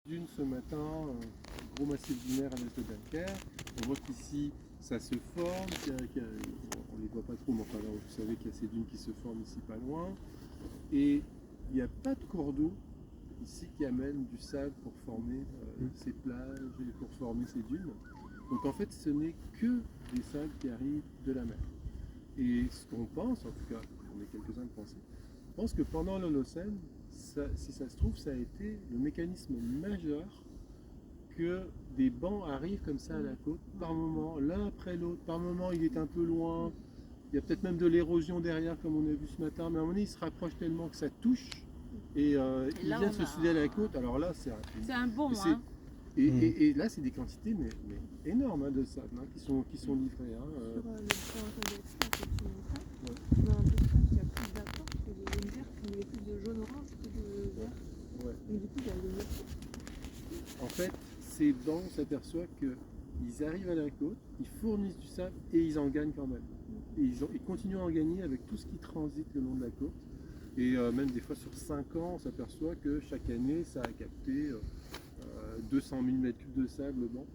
Dune ce matin, gros massif dunaire à l'est de Dunkerque. On voit qu'ici ça se forme, on ne les voit pas trop, mais enfin là, vous savez qu'il y a ces dunes qui se forment ici pas loin. Et il n'y a pas de cours d'eau ici qui amène du sable pour former ces plages et pour former ces dunes. Donc en fait ce n'est que des sables qui arrivent de la mer. Et ce qu'on pense, en tout cas, on est quelques-uns de penser, on pense que pendant l'Holocène, si ça se trouve, ça a été le mécanisme majeur que des bancs arrivent comme ça à la côte, par moment, l'un après l'autre, par moment il est un peu loin, il y a peut-être même de l'érosion derrière comme on a vu ce matin, mais à un moment donné il se rapproche tellement que ça touche et il vient se souder à la côte, alors là c'est un bon, hein. Et là c'est des quantités mais énormes hein, de sable hein, qui sont livrées. Hein, Sur le point d'extra que tu montais, on a l'impression qu'il y a plus d'accord que de jaune vert, qu'il y a plus de jaune-orange que de vert. Ouais. Mais du coup, il y a le vert. En fait, ces bancs, on s'aperçoit qu'ils arrivent à la côte, ils fournissent du sable et ils en gagnent quand même. Et ils continuent à en gagner avec tout ce qui transite le long de la côte. Et même des fois sur 5 ans, on s'aperçoit que chaque année, ça a capté 200 000 m3 de sable banc.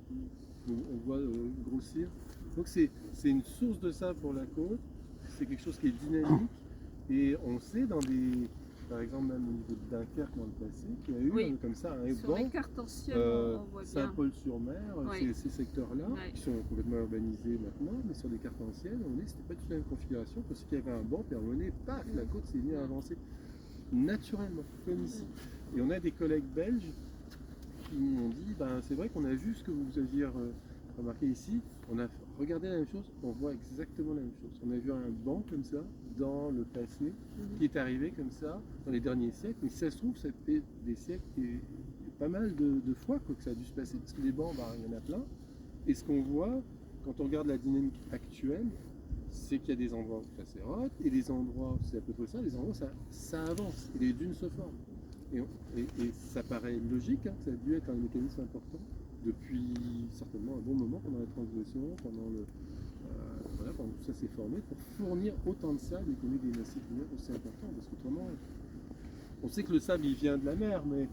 On voit grossir. Donc c'est une source de sable pour la côte, c'est quelque chose qui est dynamique. Et on sait par exemple même au niveau de Dunkerque dans le passé, qu'il y a eu comme ça un sur banc. les cartes anciennes, on voit bien. Saint-Paul-sur-Mer, ces secteurs-là, qui sont complètement urbanisés maintenant, mais sur des cartes anciennes, on est, c'était pas du tout la même configuration, parce qu'il y avait un banc, puis à un moment donné, paf, la côte s'est mise à avancer naturellement, comme ici. Et on a des collègues belges qui m'ont dit, ben, c'est vrai qu'on a vu ce que vous aviez remarqué ici, on a regardé la même chose, on voit exactement la même chose. On a vu un banc comme ça dans le passé, qui est arrivé comme ça dans les derniers siècles, mais si ça se trouve, ça fait des siècles et pas mal de fois quoi, que ça a dû se passer, parce que les bancs, ben, il y en a plein. Et ce qu'on voit, quand on regarde la dynamique actuelle, c'est qu'il y a des endroits où ça s'érode, et des endroits, c'est à peu près ça, les endroits où ça avance, et les dunes se forment. Et ça paraît logique, hein, ça a dû être un mécanisme important depuis certainement un bon moment pendant la transgression, pendant tout ça s'est formé, pour fournir autant de sable et qu'on ait des massifs lunaires aussi importants, parce qu'autrement, on sait que le sable il vient de la mer, mais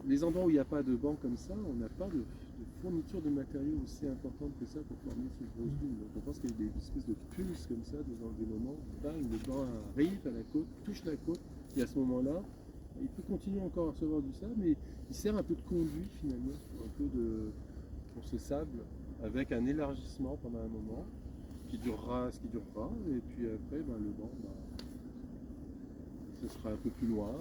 les endroits où il n'y a pas de banc comme ça, on n'a pas de fourniture de matériaux aussi importante que ça pour former ces grosses dunes. Donc on pense qu'il y a des espèces de pulses comme ça dans des moments, bang, le banc arrive à la côte, touche la côte, et à ce moment-là, il peut continuer encore à recevoir du sable, mais il sert un peu de conduit finalement, pour ce sable, avec un élargissement pendant un moment, qui durera ce qui durera, et puis après, ben, le banc, ce sera un peu plus loin.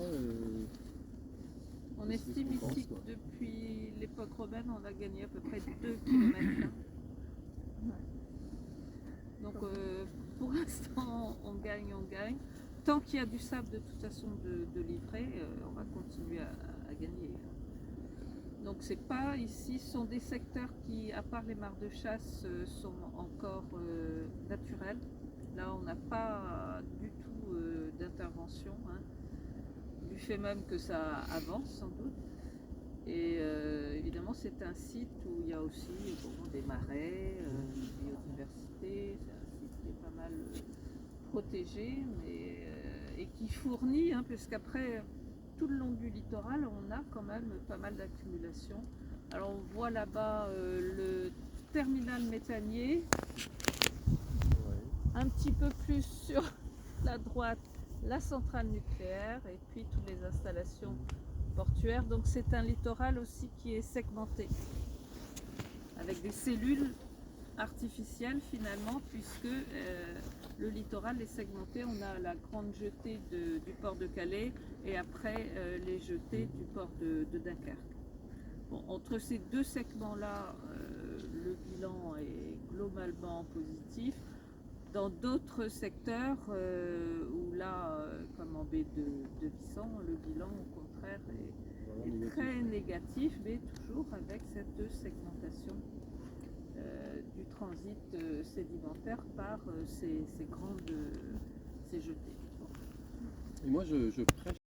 On estime ici que depuis l'époque romaine, on a gagné à peu près 2 km. Donc pour l'instant, on gagne. Tant qu'il y a du sable de toute façon de livrer, on va continuer à gagner. Donc c'est pas ici, ce sont des secteurs qui, à part les mares de chasse, sont encore naturels. Là, on n'a pas du tout d'intervention, hein, du fait même que ça avance sans doute. Et évidemment, c'est un site où il y a aussi des marais, une biodiversité. C'est un site qui est pas mal protégé, et qui fournit, hein, puisqu'après, tout le long du littoral, on a quand même pas mal d'accumulation. Alors on voit là-bas le terminal méthanier, un petit peu plus sur la droite, la centrale nucléaire, et puis toutes les installations portuaires. Donc c'est un littoral aussi qui est segmenté, avec des cellules artificielles finalement, puisque le littoral est segmenté. On a la grande jetée du port de Calais et après les jetées du port de Dunkerque. Bon, entre ces deux segments-là, le bilan est globalement positif. Dans d'autres secteurs, où là, comme en baie de Vissan, le bilan au contraire est très négatif, mais toujours avec cette segmentation du transit sédimentaire par ces jetées. Et moi je prêche